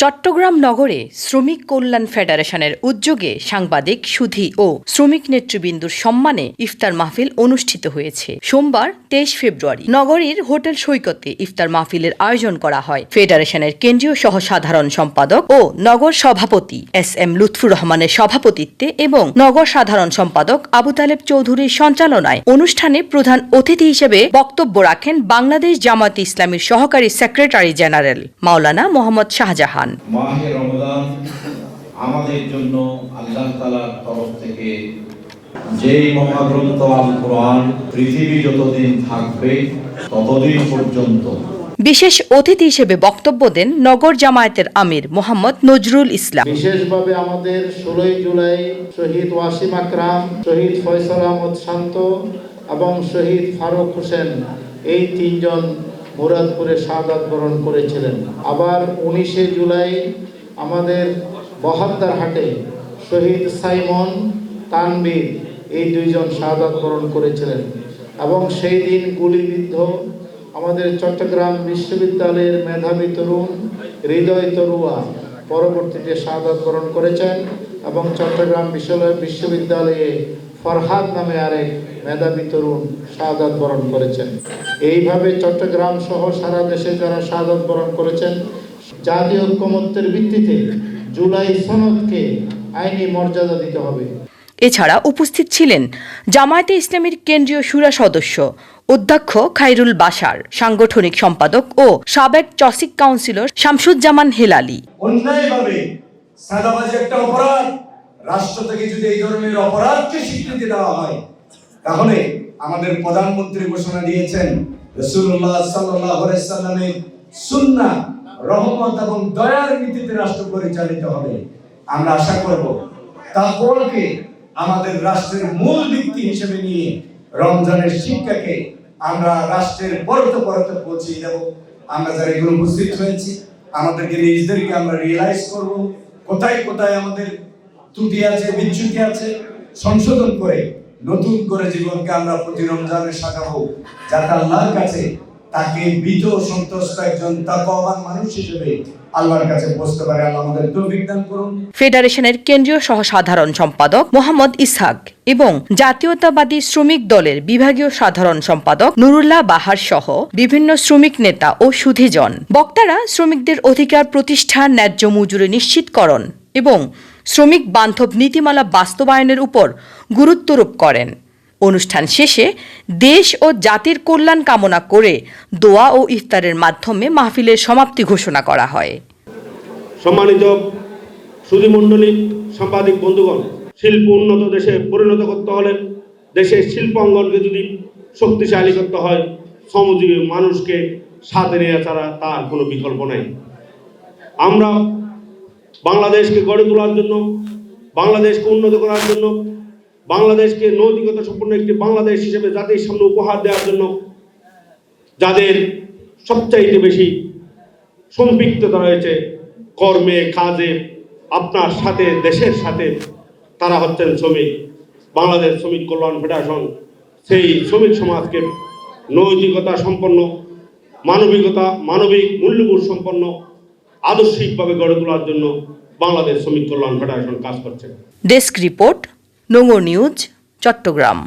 চট্টগ্রাম নগরে শ্রমিক কল্যাণ ফেডারেশনের উদ্যোগে সাংবাদিক সুধী ও শ্রমিক নেতৃবৃন্দুর সম্মানে ইফতার মাহফিল অনুষ্ঠিত হয়েছে সোমবার 23 ফেব্রুয়ারি। নগরীর হোটেল সৈকতে ইফতার মাহফিলের আয়োজন করা হয় ফেডারেশনের কেন্দ্রীয় সহ সাধারণ সম্পাদক ও নগর সভাপতি এস.এম. লুৎফুর রহমানের সভাপতিত্বে এবং নগর সাধারণ সম্পাদক আবু তালেব চৌধুরীর সঞ্চালনায় অনুষ্ঠানে প্রধান অতিথি হিসেবে বক্তব্য রাখেন বাংলাদেশ জামায়াতে ইসলামীর সহকারী সেক্রেটারি জেনারেল মাওলানা মোহাম্মদ শাহজাহান। মাহে রমজান আমাদের জন্য আল্লাহ তাআলার তরফ থেকে যেই মহাগ্রন্থ আল কোরআন পৃথিবী যতদিন থাকবে ততদিন পর্যন্ত বিশেষ অতিথি হিসেবে বক্তব্য দেন নগর জামায়াতের আমির মোহাম্মদ নজরুল ইসলাম। বিশেষভাবে আমাদের 16 জুলাই শহীদ ওয়াসিম আকরাম, শহীদ ফয়সাল আহমদ শান্ত এবং শহীদ ফারুক হোসেন এই তিনজন মুরাদপুরে শাহাদাত বরণ করেছিলেন। আবার 19 জুলাই আমাদের বহাদ্দারহাটে শহীদ সাইমন তানবীর এই দুইজন শাহাদাত বরণ করেছিলেন এবং সেই দিন গুলিবিদ্ধ আমাদের চট্টগ্রাম বিশ্ববিদ্যালয়ের মেধাবী তরুণ হৃদয় তরুয়া পরবর্তীতে শাহাদাত বরণ করেছেন এবং চট্টগ্রাম বিশ্ববিদ্যালয়ে ফরহাদ নামে আরেক মেধাবী তরুণ শাহাদাত বরণ করেছেন। এইভাবে চট্টগ্রাম সহ সারা দেশে যারা শাহাদাত বরণ করেছেন, জাতীয় ঐক্যমত্যের ভিত্তিতে জুলাই সনদকে আইনি মর্যাদা দিতে হবে। এছাড়া উপস্থিত ছিলেন জামায়াতে ইসলামীর কেন্দ্রীয় শুরা সদস্য অধ্যক্ষ খায়রুল বাশার, সাংগঠনিক সম্পাদক ও সাবেক চসিক কাউন্সিলর শামসুজ্জামান হেলালি। অন্যায়ভাবে সাদাবাজি একটা অপরাধ, রাষ্ট্র থেকে যদি এই ধরনের অপরাধকে স্বীকৃতি দেওয়া হয় তাহলে আমাদের প্রধানমন্ত্রী ঘোষণা দিয়েছেন রাসূলুল্লাহ সাল্লাল্লাহু আলাইহি সাল্লামের সুন্নাহ রহমত এবং দয়ার নীতিতে রাষ্ট্র পরিচালিত হবে। আমরা আশা করব তাকওয়াকে আমাদের রাষ্ট্রের মূল ভিত্তি হিসেবে নিয়ে রমজানের শিক্ষাকে আমরা রাষ্ট্রের পরতে পৌঁছে দেব। আমরা যারা এগুলো উপস্থিত হয়েছি আমাদেরকে নিজেদেরকে আমরা রিয়েলাইজ করব কোথায় কোথায় আমাদের ত্রুটি আছে, বিচ্যুতি আছে, সংশোধন করে নতুন করে জীবনকে আমরা প্রতি রমজানে সাজাবো, যাতে আল্লাহর কাছে তাকে বিধ সন্তুষ্ট একজন তাকওয়াবান মানুষ হিসেবে আল্লাহর কাছে পৌঁছতে পারে। আল্লাহ আমাদের তৌফিক দান করুন। ফেডারেশনের কেন্দ্রীয় সহ সাধারণ সম্পাদক মোহাম্মদ ইসহাক এবং জাতীয়তাবাদী শ্রমিক দলের বিভাগীয় সাধারণ সম্পাদক নুরুল্লাহ বাহার সহ বিভিন্ন শ্রমিক নেতা ও সুধীজন বক্তারা শ্রমিকদের অধিকার প্রতিষ্ঠা, ন্যায্য মজুরি নিশ্চিতকরণ এবং শ্রমিক বান্ধব নীতিমালা বাস্তবায়নের উপর গুরুত্বারোপ করেন। অনুষ্ঠান শেষে দেশ ও জাতির কল্যাণ কামনা করে দোয়া ও ইফতারের মাধ্যমে মাহফিলের সমাপ্তি ঘোষণা করা হয়। সম্মানিত সুধীমণ্ডলী, সাংবাদিক বন্ধুগণ, শিল্প উন্নত দেশে পরিণত করতে হলে দেশের শিল্প অঙ্গনকে যদি শক্তিশালী করতে হয়, শ্রমজীবী মানুষকে সাথে নিয়ে ছাড়া তার কোনো বিকল্প নাই। আমরা বাংলাদেশকে গড়ে তোলার জন্য, বাংলাদেশকে উন্নত করার জন্য, বাংলাদেশকে নৈতিকতা সম্পন্ন একটি বাংলাদেশ হিসেবে জাতির সামনে উপহার দেওয়ার জন্য যাদের সবচাইতে বেশি সম্পৃক্ততা রয়েছে কর্মে, কাজে, আপনার সাথে, দেশের সাথে, তারা হচ্ছেন শ্রমিক। বাংলাদেশ শ্রমিক কল্যাণ ফেডারেশন সেই শ্রমিক সমাজকে নৈতিকতা সম্পন্ন, মানবিক মূল্যবোধ সম্পন্ন, আদর্শিকভাবে গড়ে তোলার জন্য বাংলাদেশ শ্রমিক কল্যাণ ফেডারেশন কাজ করছে। Desk report, Nongor news, Chittagong.